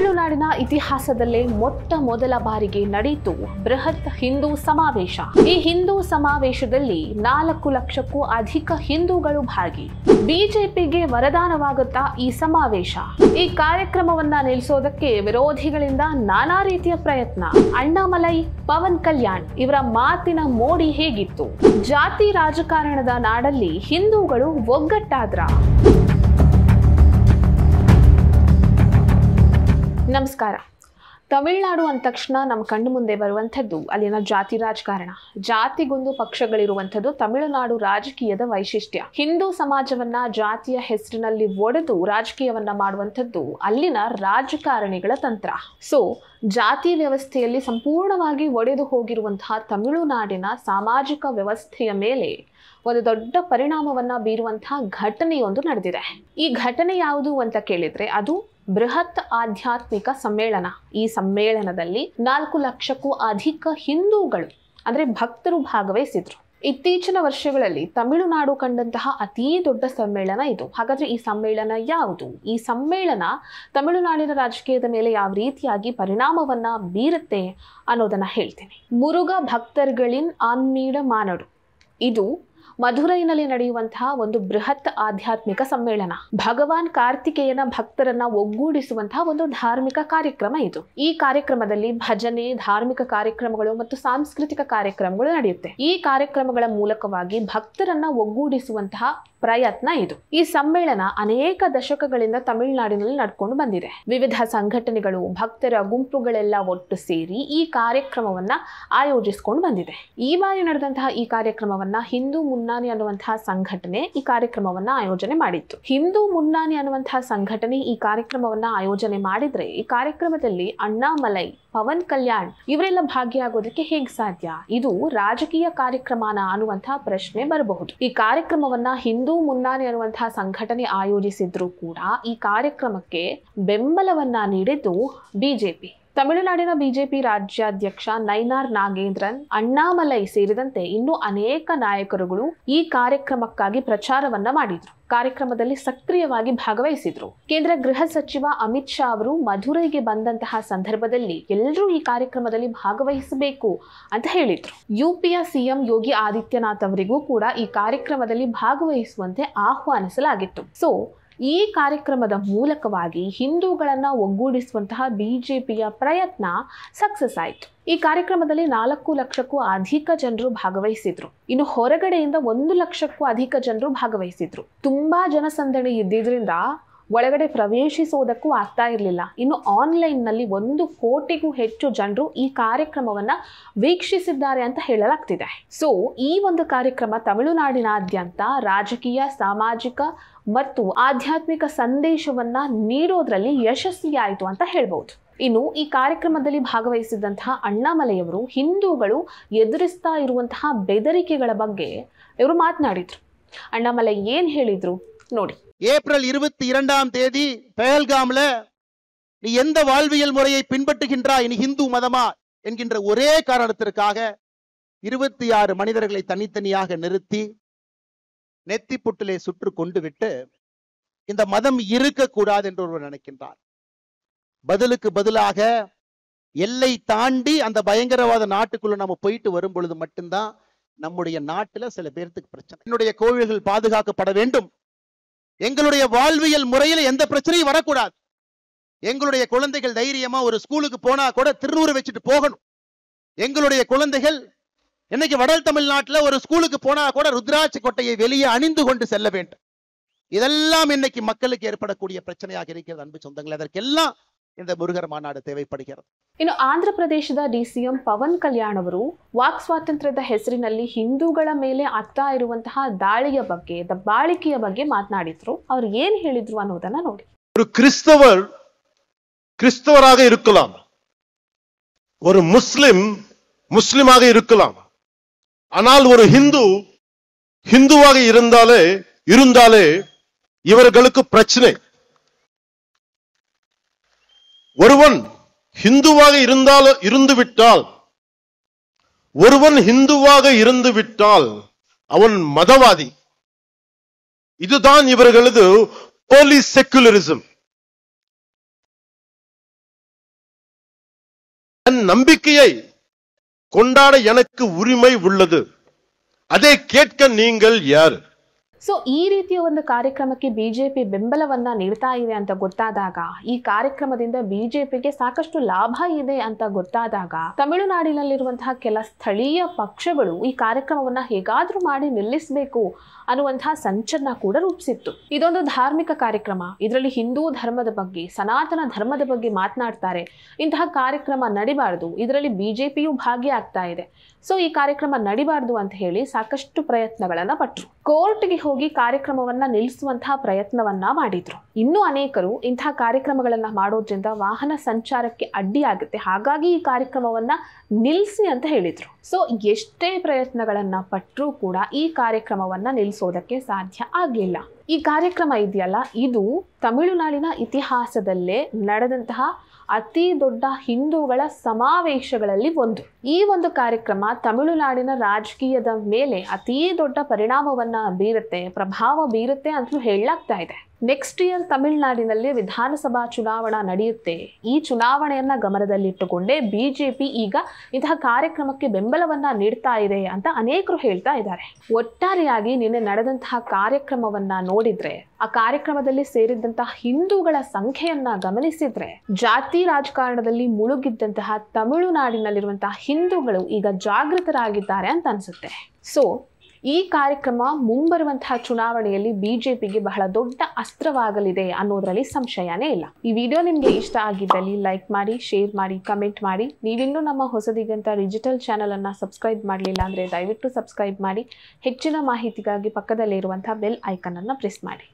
ತಮಿಳುನಾಡಿನ ಇತಿಹಾಸದಲ್ಲೇ ಮೊಟ್ಟ ಮೊದಲ ಬಾರಿಗೆ ನಡೆಯಿತು ಬೃಹತ್ ಹಿಂದೂ ಸಮಾವೇಶ. ಈ ಹಿಂದೂ ಸಮಾವೇಶದಲ್ಲಿ 4 ಲಕ್ಷಕ್ಕೂ ಅಧಿಕ ಹಿಂದೂಗಳು ಭಾಗಿ. ಬಿಜೆಪಿಗೆ ವರದಾನವಾಗುತ್ತಾ ಈ ಸಮಾವೇಶ? ಈ ಕಾರ್ಯಕ್ರಮವನ್ನ ನಿಲ್ಲಿಸೋದಕ್ಕೆ ವಿರೋಧಿಗಳಿಂದ ನಾನಾ ರೀತಿಯ ಪ್ರಯತ್ನ. ಅಣ್ಣಾಮಲೈ, ಪವನ್ ಕಲ್ಯಾಣ್ ಇವರ ಮಾತಿನ ಮೋಡಿ ಹೇಗಿತ್ತು? ಜಾತಿ ರಾಜಕಾರಣದ ನಾಡಲ್ಲಿ ಹಿಂದೂಗಳು ಒಗ್ಗಟ್ಟಾದ್ರ? ನಮಸ್ಕಾರ. ತಮಿಳುನಾಡು ಅಂದ ತಕ್ಷಣ ನಮ್ಮ ಕಣ್ಣು ಮುಂದೆ ಬರುವಂಥದ್ದು ಅಲ್ಲಿನ ಜಾತಿ ರಾಜಕಾರಣ. ಜಾತಿಗೊಂದು ಪಕ್ಷಗಳಿರುವಂಥದ್ದು ತಮಿಳುನಾಡು ರಾಜಕೀಯದ ವೈಶಿಷ್ಟ್ಯ. ಹಿಂದೂ ಸಮಾಜವನ್ನ ಜಾತಿಯ ಹೆಸರಿನಲ್ಲಿ ಒಡೆದು ರಾಜಕೀಯವನ್ನ ಮಾಡುವಂಥದ್ದು ಅಲ್ಲಿನ ರಾಜಕಾರಣಿಗಳ ತಂತ್ರ. ಜಾತಿ ವ್ಯವಸ್ಥೆಯಲ್ಲಿ ಸಂಪೂರ್ಣವಾಗಿ ಒಡೆದು ಹೋಗಿರುವಂತಹ ತಮಿಳುನಾಡಿನ ಸಾಮಾಜಿಕ ವ್ಯವಸ್ಥೆಯ ಮೇಲೆ ಒಂದು ದೊಡ್ಡ ಪರಿಣಾಮವನ್ನ ಬೀರುವಂತಹ ಘಟನೆಯೊಂದು ನಡೆದಿದೆ. ಈ ಘಟನೆ ಯಾವುದು ಅಂತ ಕೇಳಿದ್ರೆ ಅದು ಬೃಹತ್ ಆಧ್ಯಾತ್ಮಿಕ ಸಮ್ಮೇಳನ. ಈ ಸಮ್ಮೇಳನದಲ್ಲಿ 4 ಲಕ್ಷಕ್ಕೂ ಅಧಿಕ ಹಿಂದೂಗಳು ಅಂದ್ರೆ ಭಕ್ತರು ಭಾಗವಹಿಸಿದ್ರು. ಇತ್ತೀಚಿನ ವರ್ಷಗಳಲ್ಲಿ ತಮಿಳುನಾಡು ಕಂಡಂತಹ ಅತೀ ದೊಡ್ಡ ಸಮ್ಮೇಳನ ಇದು. ಹಾಗಾದ್ರೆ ಈ ಸಮ್ಮೇಳನ ಯಾವುದು? ಈ ಸಮ್ಮೇಳನ ತಮಿಳುನಾಡಿನ ರಾಜಕೀಯದ ಮೇಲೆ ಯಾವ ರೀತಿಯಾಗಿ ಪರಿಣಾಮವನ್ನ ಬೀರುತ್ತೆ ಅನ್ನೋದನ್ನ ಹೇಳ್ತೀನಿ. ಮುರುಘಾ ಭಕ್ತರ್ಗಳಿನ್ ಆನ್ಮೀಡ ಮಾನಡು, ಇದು ಮಧುರೈನಲ್ಲಿ ನಡೆಯುವಂತಹ ಒಂದು ಬೃಹತ್ ಆಧ್ಯಾತ್ಮಿಕ ಸಮ್ಮೇಳನ. ಭಗವಾನ್ ಕಾರ್ತಿಕೇಯನ ಭಕ್ತರನ್ನ ಒಗ್ಗೂಡಿಸುವಂತಹ ಒಂದು ಧಾರ್ಮಿಕ ಕಾರ್ಯಕ್ರಮ ಇದು. ಈ ಕಾರ್ಯಕ್ರಮದಲ್ಲಿ ಭಜನೆ, ಧಾರ್ಮಿಕ ಕಾರ್ಯಕ್ರಮಗಳು ಮತ್ತು ಸಾಂಸ್ಕೃತಿಕ ಕಾರ್ಯಕ್ರಮಗಳು ನಡೆಯುತ್ತೆ. ಈ ಕಾರ್ಯಕ್ರಮಗಳ ಮೂಲಕವಾಗಿ ಭಕ್ತರನ್ನ ಒಗ್ಗೂಡಿಸುವಂತಹ ಪ್ರಯತ್ನ ಇದು. ಈ ಸಮ್ಮೇಳನ ಅನೇಕ ದಶಕಗಳಿಂದ ತಮಿಳುನಾಡಿನಲ್ಲಿ ನಡ್ಕೊಂಡು ಬಂದಿದೆ. ವಿವಿಧ ಸಂಘಟನೆಗಳು, ಭಕ್ತರ ಗುಂಪುಗಳೆಲ್ಲ ಒಟ್ಟು ಸೇರಿ ಈ ಕಾರ್ಯಕ್ರಮವನ್ನ ಆಯೋಜಿಸಿಕೊಂಡು ಬಂದಿದೆ. ಈ ಬಾರಿ ನಡೆದಂತಹ ಈ ಕಾರ್ಯಕ್ರಮವನ್ನ ಹಿಂದೂ ಮುನ್ನಾನಿ ಅನ್ನುವಂತಹ ಸಂಘಟನೆ ಈ ಕಾರ್ಯಕ್ರಮವನ್ನ ಆಯೋಜನೆ ಮಾಡಿತ್ತು. ಹಿಂದೂ ಮುನ್ನಾನಿ ಅನ್ನುವಂತಹ ಸಂಘಟನೆ ಈ ಕಾರ್ಯಕ್ರಮವನ್ನ ಆಯೋಜನೆ ಮಾಡಿದ್ರೆ ಈ ಕಾರ್ಯಕ್ರಮದಲ್ಲಿ ಅಣ್ಣಾಮಲೈ, ಪವನ್ ಕಲ್ಯಾಣ್ ಇವರೆಲ್ಲ ಭಾಗಿಯಾಗೋದಕ್ಕೆ ಹೇಗೆ ಸಾಧ್ಯ? ಇದು ರಾಜಕೀಯ ಕಾರ್ಯಕ್ರಮನ ಅನ್ನುವಂತಹ ಪ್ರಶ್ನೆ ಬರಬಹುದು. ಈ ಕಾರ್ಯಕ್ರಮವನ್ನ ಹಿಂದೂ ಮುನ್ನಾನಿ ಅನ್ನುವಂತಹ ಸಂಘಟನೆ ಆಯೋಜಿಸಿದ್ರು ಕೂಡ ಈ ಕಾರ್ಯಕ್ರಮಕ್ಕೆ ಬೆಂಬಲವನ್ನ ನೀಡಿದ್ದು ಬಿಜೆಪಿ. ತಮಿಳುನಾಡಿನ ಬಿಜೆಪಿ ರಾಜ್ಯಾಧ್ಯಕ್ಷ ನೈನಾರ್ ನಾಗೇಂದ್ರನ್, ಅಣ್ಣಾಮಲೈ ಸೇರಿದಂತೆ ಇನ್ನೂ ಅನೇಕ ನಾಯಕರುಗಳು ಈ ಕಾರ್ಯಕ್ರಮಕ್ಕಾಗಿ ಪ್ರಚಾರವನ್ನ ಮಾಡಿದ್ರು. ಕಾರ್ಯಕ್ರಮದಲ್ಲಿ ಸಕ್ರಿಯವಾಗಿ ಭಾಗವಹಿಸಿದ್ರು. ಕೇಂದ್ರ ಗೃಹ ಸಚಿವ ಅಮಿತ್ ಶಾ ಅವರು ಮಧುರೈಗೆ ಬಂದಂತಹ ಸಂದರ್ಭದಲ್ಲಿ ಎಲ್ಲರೂ ಈ ಕಾರ್ಯಕ್ರಮದಲ್ಲಿ ಭಾಗವಹಿಸಬೇಕು ಅಂತ ಹೇಳಿದ್ರು. ಯುಪಿಯ ಸಿಎಂ ಯೋಗಿ ಆದಿತ್ಯನಾಥ್ ಅವರಿಗೂ ಕೂಡ ಈ ಕಾರ್ಯಕ್ರಮದಲ್ಲಿ ಭಾಗವಹಿಸುವಂತೆ ಆಹ್ವಾನಿಸಲಾಗಿತ್ತು. ಈ ಕಾರ್ಯಕ್ರಮದ ಮೂಲಕವಾಗಿ ಹಿಂದೂಗಳನ್ನ ಒಗ್ಗೂಡಿಸುವಂತಹ ಬಿಜೆಪಿಯ ಪ್ರಯತ್ನ ಸಕ್ಸಸ್ ಆಯಿತು. ಈ ಕಾರ್ಯಕ್ರಮದಲ್ಲಿ 4 ಲಕ್ಷಕ್ಕೂ ಅಧಿಕ ಜನರು ಭಾಗವಹಿಸಿದ್ರು. ಇನ್ನು ಹೊರಗಡೆಯಿಂದ 1 ಲಕ್ಷಕ್ಕೂ ಅಧಿಕ ಜನರು ಭಾಗವಹಿಸಿದ್ರು. ತುಂಬಾ ಜನಸಂದಣಿ ಇದ್ದಿದ್ರಿಂದ ಒಳಗಡೆ ಪ್ರವೇಶಿಸೋದಕ್ಕೂ ಆಗ್ತಾ ಇರಲಿಲ್ಲ. ಇನ್ನು ಆನ್ಲೈನ್ ನಲ್ಲಿ 1 ಕೋಟಿಗೂ ಹೆಚ್ಚು ಜನರು ಈ ಕಾರ್ಯಕ್ರಮವನ್ನ ವೀಕ್ಷಿಸಿದ್ದಾರೆ ಅಂತ ಹೇಳಲಾಗ್ತಿದೆ. ಈ ಒಂದು ಕಾರ್ಯಕ್ರಮ ತಮಿಳುನಾಡಿನಾದ್ಯಂತ ರಾಜಕೀಯ, ಸಾಮಾಜಿಕ ಮತ್ತು ಆಧ್ಯಾತ್ಮಿಕ ಸಂದೇಶವನ್ನ ನೀಡೋದ್ರಲ್ಲಿ ಯಶಸ್ವಿಯಾಯಿತು ಅಂತ ಹೇಳ್ಬಹುದು. ಇನ್ನು ಈ ಕಾರ್ಯಕ್ರಮದಲ್ಲಿ ಭಾಗವಹಿಸಿದಂತಹ ಅಣ್ಣಾಮಲೈಯವರು ಹಿಂದೂಗಳು ಎದುರಿಸ್ತಾ ಇರುವಂತಹ ಬೆದರಿಕೆಗಳ ಬಗ್ಗೆ ಇವರು ಮಾತನಾಡಿದ್ರು. ಅಣ್ಣಾಮಲೈ ಏನ್ ಹೇಳಿದ್ರು ನೋಡಿ. ஏப்ரல் 22ஆம் தேதி பெஹல்காம்ல நீ எந்த வாழ்வியல் முறையை பின்பற்றுகின்றாய், நீ இந்து மதமா என்கின்ற ஒரே காரணத்திற்காக 26 மனிதர்களை தனித்தனியாக நிறுத்தி நெத்தி புட்டிலே சுற்று கொண்டு விட்டு இந்த மதம் இருக்கக்கூடாது என்று ஒருவர் நினைக்கின்றார். பதிலுக்கு பதிலாக எல்லை தாண்டி அந்த பயங்கரவாத நாட்டுக்குள்ள நம்ம போயிட்டு வரும் பொழுது மட்டும்தான் நம்முடைய நாட்டுல சில பேருக்கு பிரச்சனை. என்னுடைய கோவில்கள் பாதுகாக்கப்பட வேண்டும், எங்களுடைய வாழ்வியல் முறையில் எந்த பிரச்சனையும் வரக்கூடாது, எங்களுடைய குழந்தைகள் தைரியமா ஒரு ஸ்கூலுக்கு போனா கூட திருநூறு வச்சுட்டு போகணும், எங்களுடைய குழந்தைகள் இன்னைக்கு வடல் தமிழ்நாட்டில் ஒரு ஸ்கூலுக்கு போனா கூட ருத்ராட்ச கொட்டையை வெளியே அணிந்து கொண்டு செல்ல வேண்டும். இதெல்லாம் இன்னைக்கு மக்களுக்கு ஏற்படக்கூடிய பிரச்சனையாக இருக்கிறது. அன்பு சொந்தங்களே, அதற்கெல்லாம் இந்த முருகர் மாநாடு தேவைப்படுகிறது. ಇನ್ನು ಆಂಧ್ರ ಪ್ರದೇಶದ ಡಿಸಿಎಂ ಪವನ್ ಕಲ್ಯಾಣ್ ಅವರು ವಾಕ್ ಸ್ವಾತಂತ್ರ್ಯದ ಹೆಸರಿನಲ್ಲಿ ಹಿಂದೂಗಳ ಮೇಲೆ ಆಗ್ತಾ ಇರುವಂತಹ ದಾಳಿಯ ಬಗ್ಗೆ, ದಬ್ಬಾಳಿಕೆಯ ಬಗ್ಗೆ ಮಾತನಾಡಿದ್ರು. ಅವರು ಏನ್ ಹೇಳಿದ್ರು ಅನ್ನೋದನ್ನ ನೋಡಿ. ஒரு கிறிஸ்தவராக இருக்கலாம், ஒரு முஸ்லிமாக இருக்கலாம், ஆனால் ஒரு ஹிந்துவாக இருந்தாலே இவர்களுக்கு பிரச்சனை. ஒருவன் ஹிந்துவாக இருந்துவிட்டால் அவன் மதவாதி. இதுதான் இவர்களது போலி செக்குலரிசம். என் நம்பிக்கையை கொண்டாட எனக்கு உரிமை உள்ளது. அதை கேட்க நீங்கள் யார்? ಸೊ ಈ ರೀತಿಯ ಒಂದು ಕಾರ್ಯಕ್ರಮಕ್ಕೆ ಬಿಜೆಪಿ ಬೆಂಬಲವನ್ನ ನೀಡ್ತಾ ಇದೆ ಅಂತ ಗೊತ್ತಾದಾಗ, ಈ ಕಾರ್ಯಕ್ರಮದಿಂದ ಬಿಜೆಪಿಗೆ ಸಾಕಷ್ಟು ಲಾಭ ಇದೆ ಅಂತ ಗೊತ್ತಾದಾಗ, ತಮಿಳುನಾಡಿನಲ್ಲಿರುವಂತಹ ಕೆಲ ಸ್ಥಳೀಯ ಪಕ್ಷಗಳು ಈ ಕಾರ್ಯಕ್ರಮವನ್ನ ಹೇಗಾದ್ರೂ ಮಾಡಿ ನಿಲ್ಲಿಸಬೇಕು ಅನ್ನುವಂತಹ ಸಂಚನ್ನ ಕೂಡ ರೂಪಿಸಿತ್ತು. ಇದೊಂದು ಧಾರ್ಮಿಕ ಕಾರ್ಯಕ್ರಮ, ಇದರಲ್ಲಿ ಹಿಂದೂ ಧರ್ಮದ ಬಗ್ಗೆ, ಸನಾತನ ಧರ್ಮದ ಬಗ್ಗೆ ಮಾತನಾಡ್ತಾರೆ. ಇಂತಹ ಕಾರ್ಯಕ್ರಮ ನಡಿಬಾರದು, ಇದರಲ್ಲಿ ಬಿಜೆಪಿಯು ಭಾಗಿಯಾಗ್ತಾ ಇದೆ, ಸೊ ಈ ಕಾರ್ಯಕ್ರಮ ನಡಿಬಾರದು ಅಂತ ಹೇಳಿ ಸಾಕಷ್ಟು ಪ್ರಯತ್ನಗಳನ್ನ ಪಟ್ಟರು. ಕೋರ್ಟ್ಗೆ ಹೋಗಿ ಕಾರ್ಯಕ್ರಮವನ್ನ ನಿಲ್ಲಿಸುವಂತಹ ಪ್ರಯತ್ನವನ್ನ ಮಾಡಿದ್ರು. ಇನ್ನೂ ಅನೇಕರು ಇಂತಹ ಕಾರ್ಯಕ್ರಮಗಳನ್ನ ಮಾಡೋದ್ರಿಂದ ವಾಹನ ಸಂಚಾರಕ್ಕೆ ಅಡ್ಡಿಯಾಗುತ್ತೆ, ಹಾಗಾಗಿ ಈ ಕಾರ್ಯಕ್ರಮವನ್ನ ನಿಲ್ಲಿಸಿ ಅಂತ ಹೇಳಿದ್ರು. ಸೊ ಎಷ್ಟೇ ಪ್ರಯತ್ನಗಳನ್ನ ಪಟ್ಟರೂ ಕೂಡ ಈ ಕಾರ್ಯಕ್ರಮವನ್ನ ನಿಲ್ಲಿಸೋದಕ್ಕೆ ಸಾಧ್ಯ ಆಗಲಿಲ್ಲ. ಈ ಕಾರ್ಯಕ್ರಮ ಇದೆಯಲ್ಲ, ಇದು ತಮಿಳುನಾಡಿನ ಇತಿಹಾಸದಲ್ಲೇ ನಡೆದಂತಹ ಅತಿ ದೊಡ್ಡ ಹಿಂದೂಗಳ ಸಮಾವೇಶಗಳಲ್ಲಿ ಒಂದು. ಈ ಒಂದು ಕಾರ್ಯಕ್ರಮ ತಮಿಳುನಾಡಿನ ರಾಜಕೀಯದ ಮೇಲೆ ಅತಿ ದೊಡ್ಡ ಪರಿಣಾಮವನ್ನ ಬೀರುತ್ತೆ, ಪ್ರಭಾವ ಬೀರುತ್ತೆ ಅಂತಲೂ ಹೇಳಲಾಗ್ತಾ ಇದೆ. ನೆಕ್ಸ್ಟ್ ಇಯರ್ ತಮಿಳುನಾಡಿನಲ್ಲಿ ವಿಧಾನಸಭಾ ಚುನಾವಣಾ ನಡೆಯುತ್ತೆ. ಈ ಚುನಾವಣೆಯನ್ನ ಗಮನದಲ್ಲಿಟ್ಟುಕೊಂಡೇ ಬಿಜೆಪಿ ಈಗ ಇಂತಹ ಕಾರ್ಯಕ್ರಮಕ್ಕೆ ಬೆಂಬಲವನ್ನ ನೀಡ್ತಾ ಇದೆ ಅಂತ ಅನೇಕರು ಹೇಳ್ತಾ ಇದ್ದಾರೆ. ಒಟ್ಟಾರೆಯಾಗಿ ನಿನ್ನೆ ನಡೆದಂತಹ ಕಾರ್ಯಕ್ರಮವನ್ನ ನೋಡಿದ್ರೆ, ಆ ಕಾರ್ಯಕ್ರಮದಲ್ಲಿ ಸೇರಿದಂತಹ ಹಿಂದೂಗಳ ಸಂಖ್ಯೆಯನ್ನ ಗಮನಿಸಿದ್ರೆ, ಜಾತಿ ರಾಜಕಾರಣದಲ್ಲಿ ಮುಳುಗಿದ್ದಂತಹ ತಮಿಳುನಾಡಿನಲ್ಲಿರುವಂತಹ ಹಿಂದೂಗಳು ಈಗ ಜಾಗೃತರಾಗಿದ್ದಾರೆ ಅಂತ ಅನ್ಸುತ್ತೆ. ಸೊ ಈ ಕಾರ್ಯಕ್ರಮ ಮುಂಬರುವಂತಹ ಚುನಾವಣೆಯಲ್ಲಿ ಬಿಜೆಪಿಗೆ ಬಹಳ ದೊಡ್ಡ ಅಸ್ತ್ರವಾಗಲಿದೆ ಅನ್ನೋದ್ರಲ್ಲಿ ಸಂಶಯನೇ ಇಲ್ಲ. ಈ ವಿಡಿಯೋ ನಿಮಗೆ ಇಷ್ಟ ಆಗಿದ್ದಲ್ಲಿ ಲೈಕ್ ಮಾಡಿ, ಶೇರ್ ಮಾಡಿ, ಕಮೆಂಟ್ ಮಾಡಿ. ನೀವಿನ್ನೂ ನಮ್ಮ ಹೊಸದಿಗಂತ ಡಿಜಿಟಲ್ ಚಾನಲ್ ಅನ್ನ ಸಬ್ಸ್ಕ್ರೈಬ್ ಮಾಡಲಿಲ್ಲ ಅಂದ್ರೆ ದಯವಿಟ್ಟು ಸಬ್ಸ್ಕ್ರೈಬ್ ಮಾಡಿ. ಹೆಚ್ಚಿನ ಮಾಹಿತಿಗಾಗಿ ಪಕ್ಕದಲ್ಲೇ ಇರುವಂತಹ ಬೆಲ್ ಐಕನ್ ಅನ್ನ ಪ್ರೆಸ್ ಮಾಡಿ.